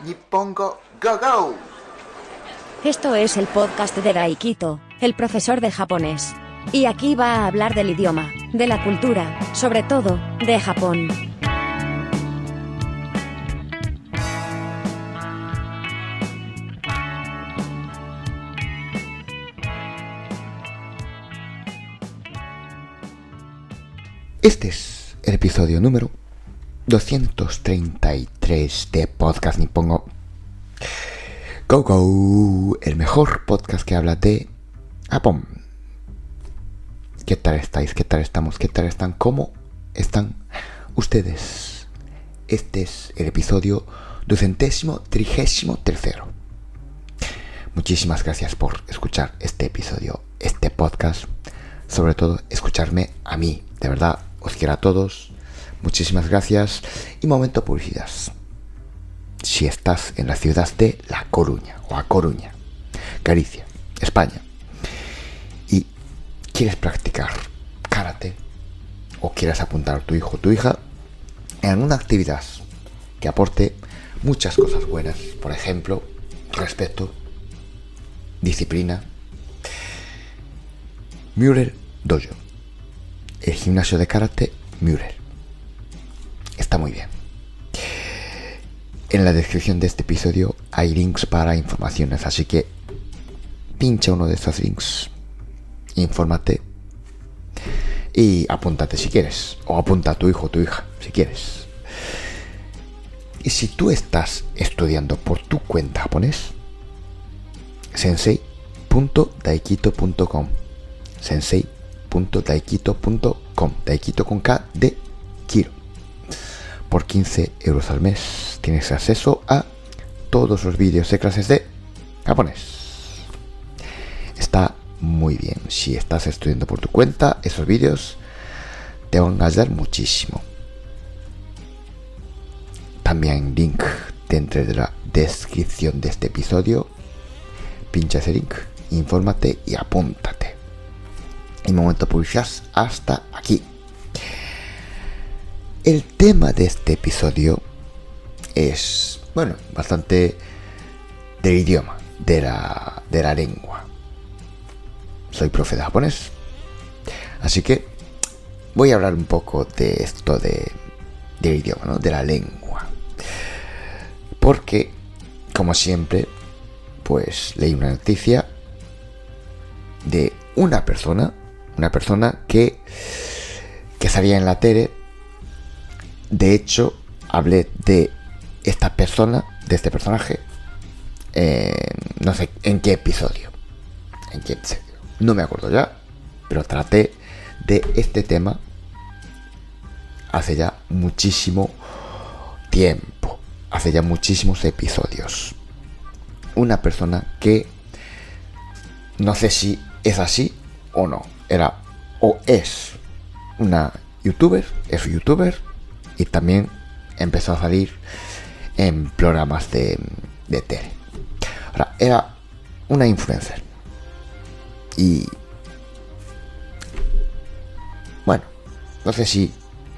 Nippongo Go Go. Esto es el podcast de Daikito, el profesor de japonés. Y aquí va a hablar del idioma, de la cultura, sobre todo, de Japón. Este es el episodio número 233 de Podcast Nippongo Go Go, el mejor podcast que habla de Japón. ¿Qué tal estáis? ¿Qué tal estamos? ¿Qué tal están? ¿Cómo están ustedes? Este es el episodio 233. Muchísimas gracias por escuchar este episodio, este podcast. Sobre todo, escucharme a mí. De verdad, os quiero a todos. Muchísimas gracias. Y momento publicidad. Si estás en la ciudad de La Coruña o A Coruña, Galicia, España, y quieres practicar karate o quieres apuntar a tu hijo o tu hija en una actividad que aporte muchas cosas buenas, por ejemplo, respeto, disciplina, Murer Dojo, el gimnasio de karate Murer, está muy bien. En la descripción de este episodio hay links para informaciones, así que pincha uno de estos links, infórmate y apúntate si quieres, o apunta a tu hijo o tu hija si quieres. Y si tú estás estudiando por tu cuenta japonés, sensei.daikito.com, sensei.daikito.com, Daikito con K de Kiro. Por 15 euros al mes tienes acceso a todos los vídeos de clases de japonés. Está muy bien. Si estás estudiando por tu cuenta, esos vídeos te van a ayudar muchísimo. También link dentro de la descripción de este episodio. Pincha ese link, infórmate y apúntate. Y momento publicidad hasta aquí. El tema de este episodio es, bastante del idioma, de la lengua. Soy profe de japonés, así que voy a hablar un poco de esto del idioma, ¿no? De la lengua. Porque, como siempre, pues leí una noticia de una persona que salía en la tele. De hecho, hablé de esta persona, de este personaje, no sé en qué episodio. No me acuerdo ya, pero traté de este tema hace ya muchísimo tiempo, hace ya muchísimos episodios. Una persona que no sé si es así o no, es una youtuber, y también empezó a salir en programas de tele. Ahora, era una influencer. Y no sé si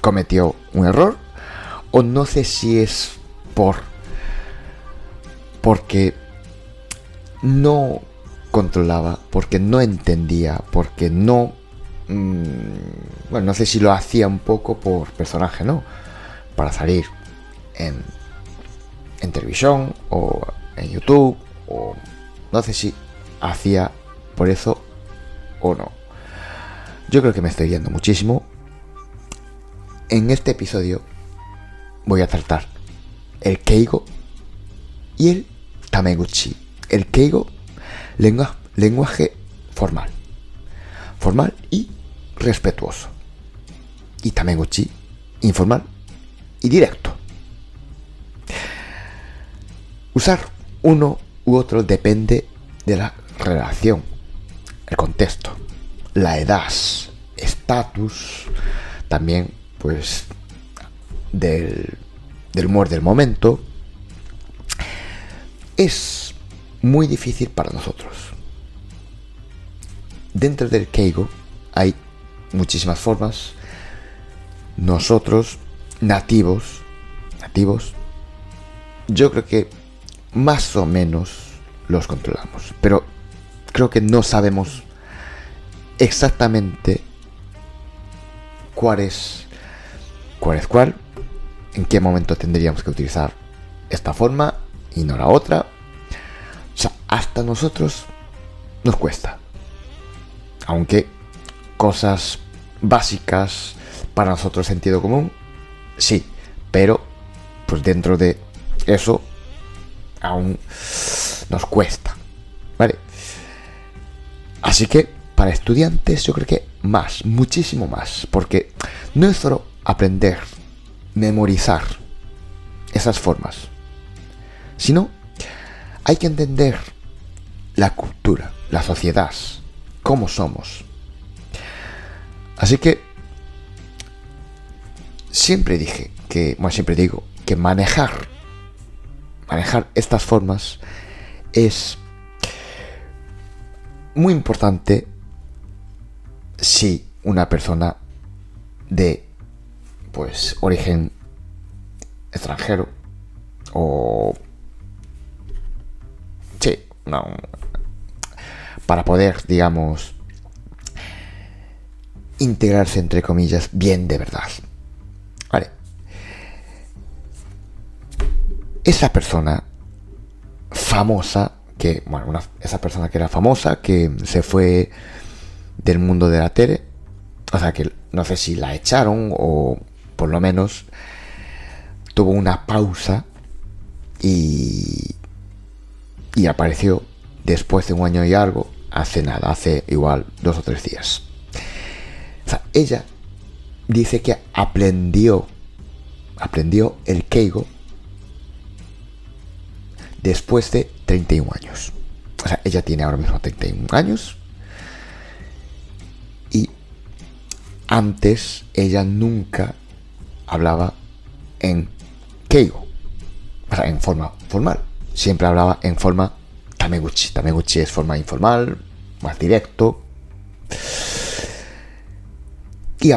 cometió un error o no sé si es porque no controlaba, porque no entendía, porque no sé si lo hacía un poco por personaje, ¿no? Para salir en televisión o en YouTube, o no sé si hacía por eso o no. Yo creo que me estoy yendo muchísimo. En este episodio voy a tratar el Keigo y el Tameguchi. El Keigo, lenguaje formal y respetuoso, y Tameguchi, informal y directo. Usar uno u otro depende de la relación, el contexto, la edad, estatus, también pues del humor del momento. Es muy difícil para nosotros. Dentro del Keigo hay muchísimas formas. Nosotros, nativos, yo creo que más o menos los controlamos, pero creo que no sabemos exactamente cuál es cuál, en qué momento tendríamos que utilizar esta forma y no la otra. O sea, hasta nosotros nos cuesta, aunque cosas básicas para nosotros sentido común, sí, pero pues dentro de eso aún nos cuesta, ¿vale? Así que para estudiantes yo creo que más, muchísimo más, porque no es solo aprender, memorizar esas formas, sino hay que entender la cultura, la sociedad, cómo somos. Así que siempre digo que manejar estas formas es muy importante si una persona de pues origen extranjero o sí, no, para poder, digamos, integrarse entre comillas bien de verdad. Vale. Esa persona famosa esa persona que era famosa, que se fue del mundo de la tele, o sea que no sé si la echaron o por lo menos tuvo una pausa y apareció después de un año y algo, hace igual 2 o 3 días. O sea, ella dice que aprendió el Keigo después de 31 años. O sea, ella tiene ahora mismo 31 años. Y antes ella nunca hablaba en Keigo. O sea, en forma formal. Siempre hablaba en forma Tameguchi. Tameguchi es forma informal, más directo. Y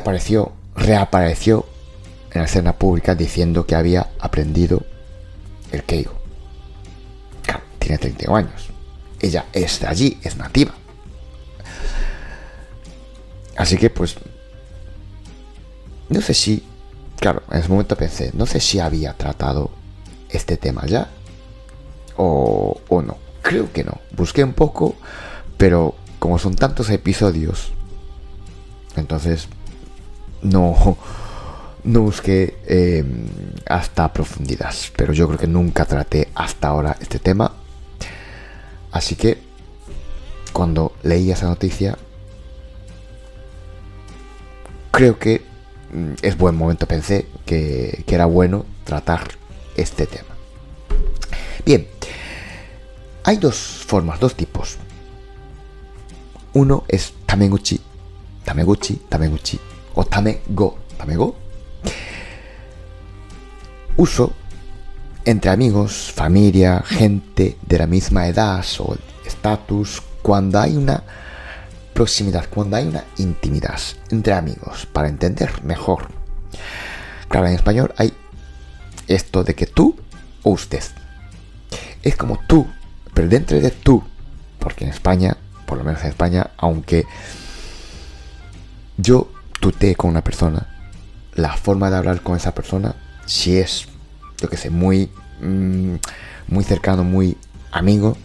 reapareció en la escena pública diciendo que había aprendido el Keigo. Claro, tiene 31 años. Ella es de allí, es nativa. Así que pues no sé si, claro, en ese momento pensé, no sé si había tratado este tema ya o no. Creo que no. Busqué un poco, pero como son tantos episodios, entonces no busqué hasta profundidad. Pero yo creo que nunca traté hasta ahora este tema. Así que cuando leí esa noticia, creo que es buen momento, pensé que era bueno tratar este tema. Bien, hay dos tipos. Uno es Tameguchi o Tamego. Uso entre amigos, familia, gente de la misma edad o estatus, cuando hay una proximidad, cuando hay una intimidad entre amigos, para entender mejor. Claro, en español hay esto de que tú o usted. Es como tú, pero dentro de tú, porque en España, por lo menos en España, aunque yo tutee con una persona, la forma de hablar con esa persona, si es, yo que sé, muy cercano, muy amigos,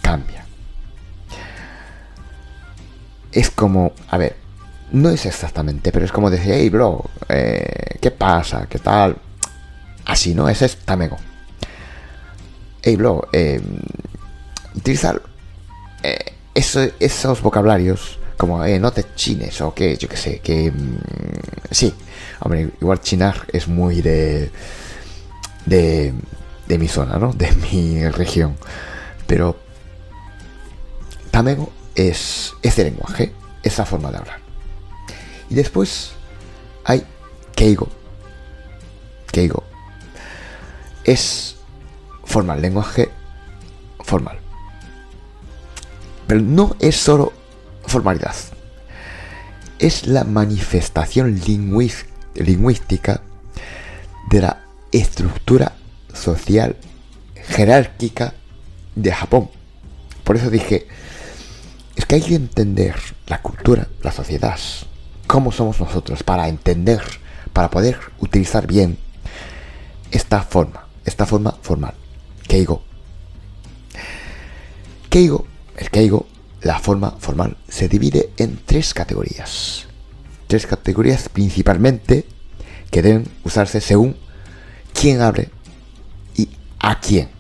cambia. Es como, a ver, no es exactamente, pero es como decir, hey bro, ¿qué pasa? ¿Qué tal? Así, ¿no? Ese es Tamego. Hey bro, utilizar esos vocabularios como no te chines o que yo que sé, que sí, hombre, igual chinar es muy de mi zona, ¿no? De mi región, pero Tamego es ese lenguaje, esa forma de hablar. Y después hay Keigo. Es formal, lenguaje formal. Pero no es solo formalidad. Es la manifestación lingüística de la estructura social jerárquica de Japón. Por eso dije, es que hay que entender la cultura, la sociedad, cómo somos nosotros, para entender, para poder utilizar bien esta forma formal. Keigo. El keigo, la forma formal, se divide en tres categorías. Tres categorías principalmente que deben usarse según quién hable y a quién.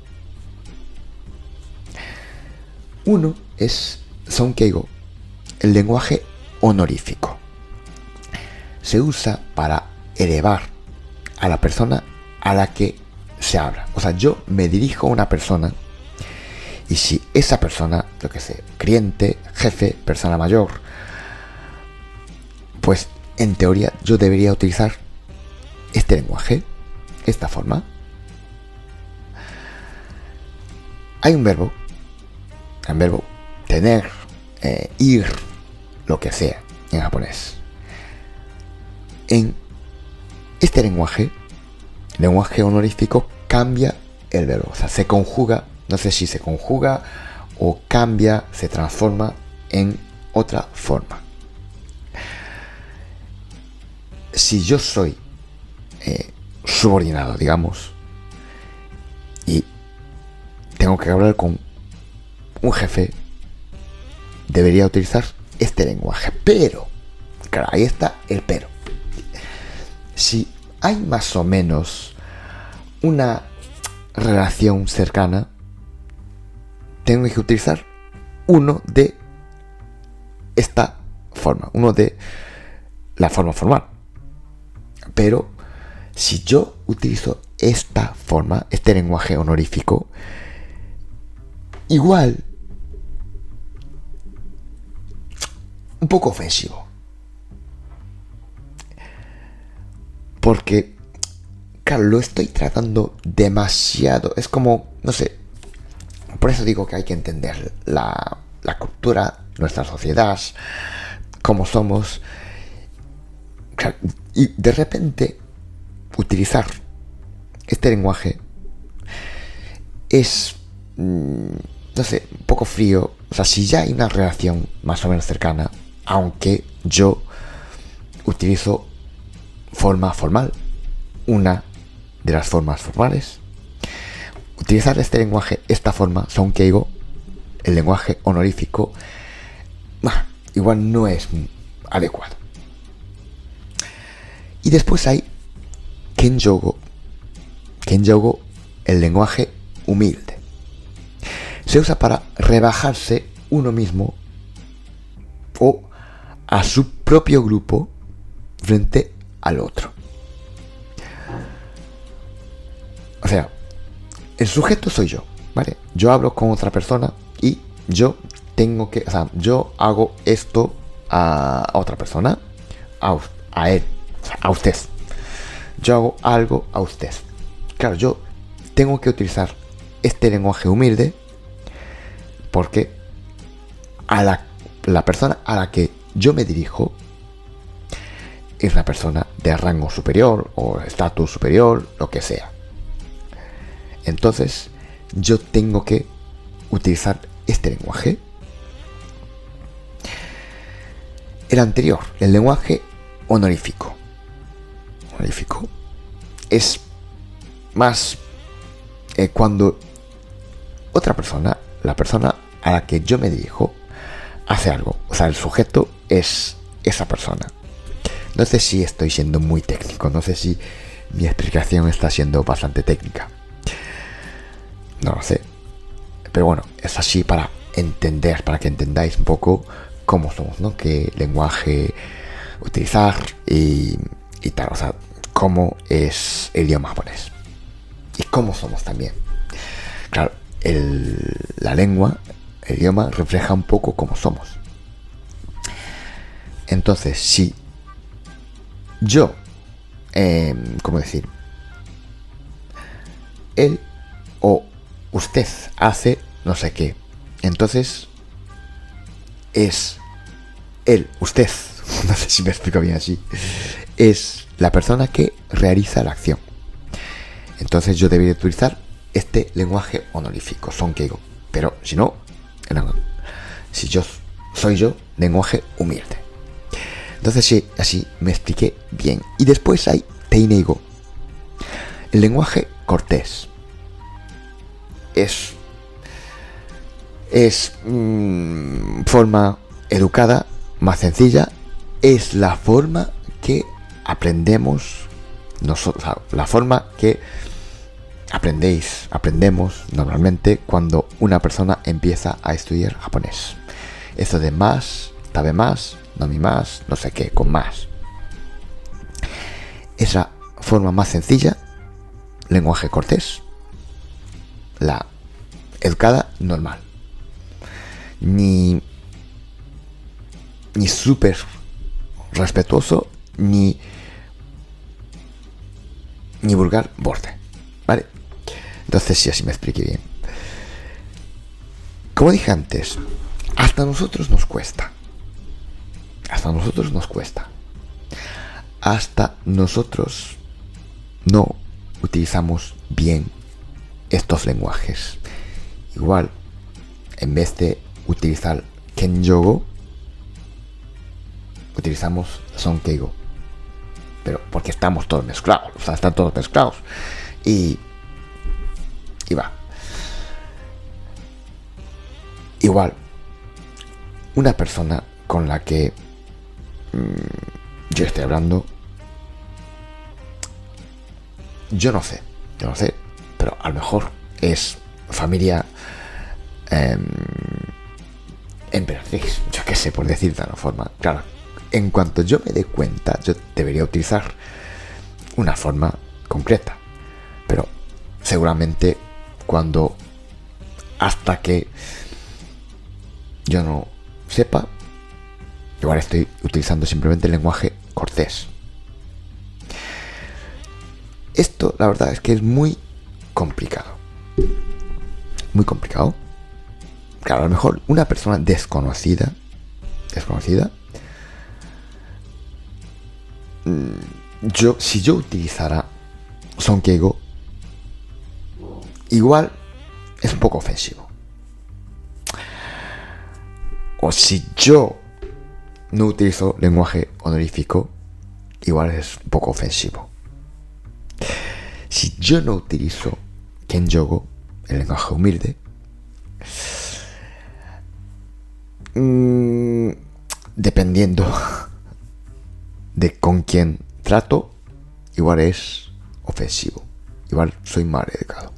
Uno es Sonkeigo, el lenguaje honorífico. Se usa para elevar a la persona a la que se habla. O sea, yo me dirijo a una persona y si esa persona, lo que sé, cliente, jefe, persona mayor, pues en teoría yo debería utilizar este lenguaje, esta forma. Hay un verbo tener, ir, lo que sea en japonés. En este lenguaje honorífico, cambia el verbo, o sea, se conjuga, no sé si se conjuga o cambia, se transforma en otra forma. Si yo soy subordinado, digamos, y tengo que hablar con un jefe, debería utilizar este lenguaje. Pero, claro, ahí está el pero. Si hay más o menos una relación cercana, tengo que utilizar uno de esta forma, uno de la forma formal. Pero si yo utilizo esta forma, este lenguaje honorífico, igual un poco ofensivo. Porque, claro, lo estoy tratando demasiado. Es como, no sé. Por eso digo que hay que entender la cultura, nuestra sociedad, cómo somos. Claro, y de repente, utilizar este lenguaje es, no sé, un poco frío. O sea, si ya hay una relación más o menos cercana, aunque yo utilizo forma formal, una de las formas formales, utilizar este lenguaje, esta forma, Sonkeigo, el lenguaje honorífico, igual no es adecuado. Y después hay Kenjougo, el lenguaje humilde. Se usa para rebajarse uno mismo o a su propio grupo frente al otro. O sea, el sujeto soy yo, ¿vale? Yo hablo con otra persona y yo tengo que, o sea, yo hago esto a otra persona, a él, o sea, a usted. Yo hago algo a usted. Claro, yo tengo que utilizar este lenguaje humilde porque a la persona a la que yo me dirijo es una persona de rango superior o estatus superior, lo que sea. Entonces, yo tengo que utilizar este lenguaje. El anterior, el lenguaje honorífico. Honorífico es más cuando otra persona, la persona a la que yo me dirijo, hace algo. O sea, el sujeto es esa persona. No sé si estoy siendo muy técnico, no sé si mi explicación está siendo bastante técnica. No lo sé. Pero bueno, es así para entender, para que entendáis un poco cómo somos, ¿no? Qué lenguaje utilizar y tal. O sea, cómo es el idioma japonés. Y cómo somos también. Claro, la lengua, el idioma, refleja un poco cómo somos. Entonces, si yo, ¿cómo decir? Él o usted hace no sé qué, entonces es él, usted, no sé si me explico bien así, es la persona que realiza la acción. Entonces yo debería utilizar este lenguaje honorífico, Sonkeigo. Pero si no, si yo soy yo, lenguaje humilde. Entonces sí, así me expliqué bien. Y después hay Teineigo, el lenguaje cortés. Es forma educada, más sencilla. Es la forma que aprendemos nosotros, la forma que aprendemos normalmente cuando una persona empieza a estudiar japonés. Esto de más, tabe más, nomi más, no sé qué, con más. Es la forma más sencilla, lenguaje cortés, la educada normal. Ni súper respetuoso, ni vulgar borde, ¿vale? Entonces sí, así me expliqué bien. Como dije antes, hasta nosotros nos cuesta. Hasta nosotros no utilizamos bien estos lenguajes. Igual, en vez de utilizar Kenjogo, utilizamos Sonkeigo. Pero porque estamos todos mezclados, o sea, están todos mezclados. Y va. Igual, una persona con la que yo estoy hablando, yo no sé, pero a lo mejor es familia emperatriz, yo qué sé, por decir de una forma. Claro, en cuanto yo me dé cuenta, yo debería utilizar una forma concreta, pero seguramente hasta que yo no sepa, igual estoy utilizando simplemente el lenguaje cortés. Esto, la verdad, es que es muy complicado. Claro, a lo mejor una persona desconocida, si yo utilizara Sonkeigo, igual es un poco ofensivo. O si yo no utilizo lenguaje honorífico, igual es un poco ofensivo. Si yo no utilizo Kenjogo, el lenguaje humilde, dependiendo de con quién trato, igual es ofensivo, igual soy mal educado.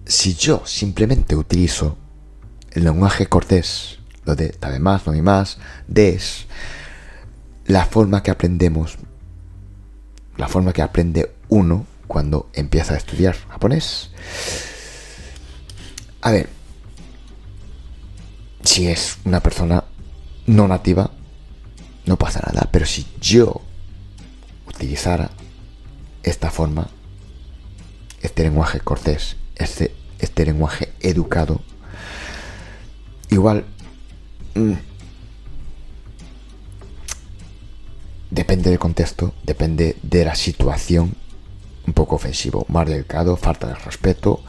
Si yo simplemente utilizo el lenguaje cortés, lo de tabe más, no mi más, des, la forma que aprendemos, la forma que aprende uno cuando empieza a estudiar japonés. A ver, si es una persona no nativa, no pasa nada, pero si yo utilizara esta forma, este lenguaje cortés, este lenguaje educado, igual depende del contexto, depende de la situación, un poco ofensivo, mal educado, falta de respeto,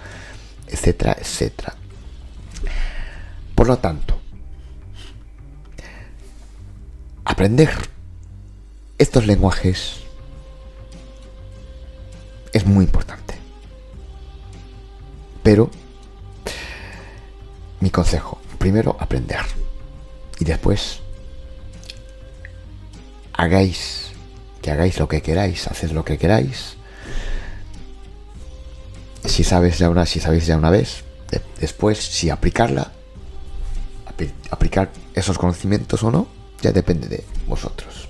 etcétera, etcétera. Por lo tanto, aprender estos lenguajes es muy importante. Pero mi consejo, primero aprender y después hagáis lo que queráis, haced lo que queráis. Si sabéis ya una vez, después si aplicar esos conocimientos o no, ya depende de vosotros.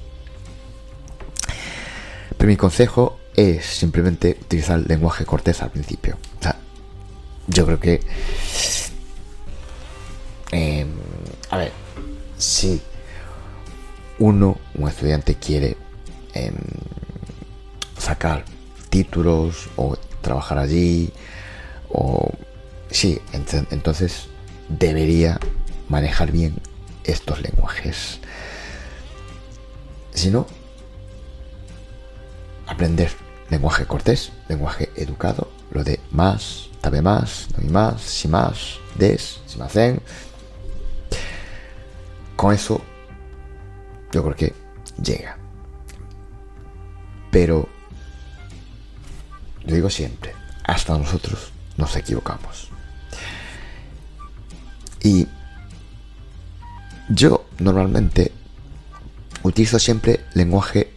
Pero mi consejo es simplemente utilizar el lenguaje cortés al principio. O sea, yo creo que a ver, si un estudiante quiere sacar títulos o trabajar allí, o sí, entonces debería manejar bien estos lenguajes. Si no, aprender lenguaje cortés, lenguaje educado, lo de más, tabe más, no hay más, si más, des, si más en. Con eso yo creo que llega. Pero yo digo siempre, hasta nosotros nos equivocamos. Y yo normalmente utilizo siempre lenguaje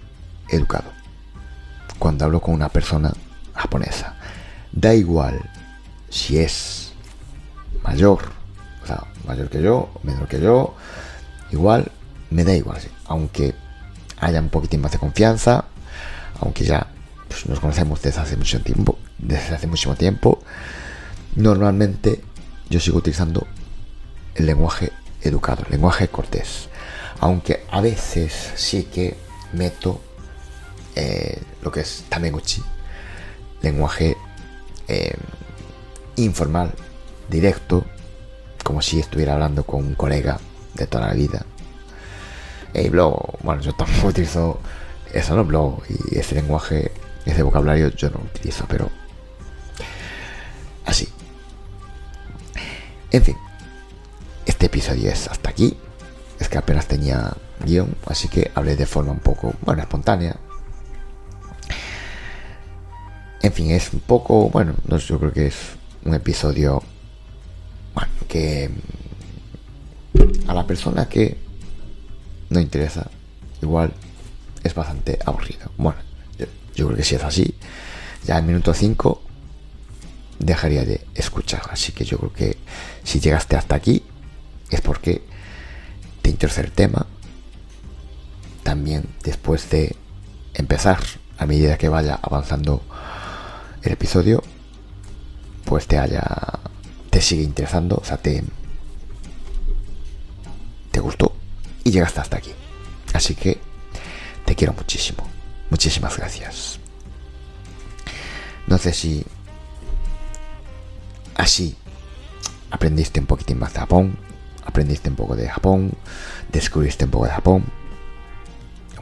educado cuando hablo con una persona japonesa. Da igual si es mayor, o sea, mayor que yo, menor que yo, igual me da igual, aunque haya un poquitín más de confianza, aunque ya pues, nos conocemos desde hace muchísimo tiempo, normalmente yo sigo utilizando el lenguaje educado, el lenguaje cortés, aunque a veces sí que meto lo que es tameguchi, lenguaje informal, directo, como si estuviera hablando con un colega de toda la vida. Y luego, bueno, yo tampoco utilizo eso, ¿no? Blog y ese lenguaje, ese vocabulario yo no lo utilizo, pero así. En fin, este episodio es hasta aquí. Es que apenas tenía guión, así que hablé de forma un poco, bueno, espontánea. En fin, es un poco, bueno, no, yo creo que es un episodio, bueno, que a la persona que no interesa, igual es bastante aburrido. Bueno, yo creo que si es así, ya en minuto 5 dejaría de escuchar. Así que yo creo que si llegaste hasta aquí es porque te interesa el tema. También después de empezar, a medida que vaya avanzando el episodio, pues te sigue interesando, o sea, te gustó y llegaste hasta aquí. Así que te quiero muchísimo. Muchísimas gracias. No sé si así aprendiste un poquitín más de Japón, aprendiste un poco de Japón, descubriste un poco de Japón.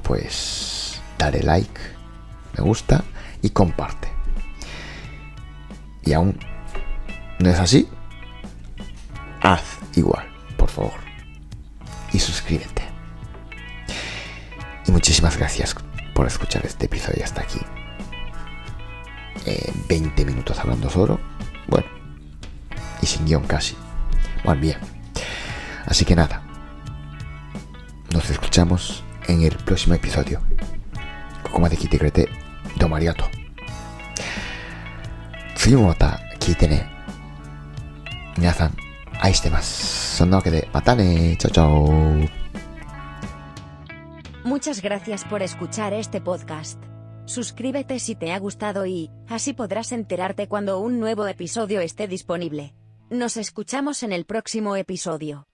Pues dale like, me gusta y comparte. Y aún no es así, haz igual, por favor. Y suscríbete. Y muchísimas gracias por escuchar este episodio hasta aquí. 20 minutos hablando solo. Bueno, y sin guión casi. Bueno, bien. Así que nada. Nos escuchamos en el próximo episodio. Kokomade kite kurete domo arigatou. Tsugi mo mata kite ne. Minasan, aishitemasu. Sonna wake de, mata ne. Chao chao. Muchas gracias por escuchar este podcast. Suscríbete si te ha gustado y, así podrás enterarte cuando un nuevo episodio esté disponible. Nos escuchamos en el próximo episodio.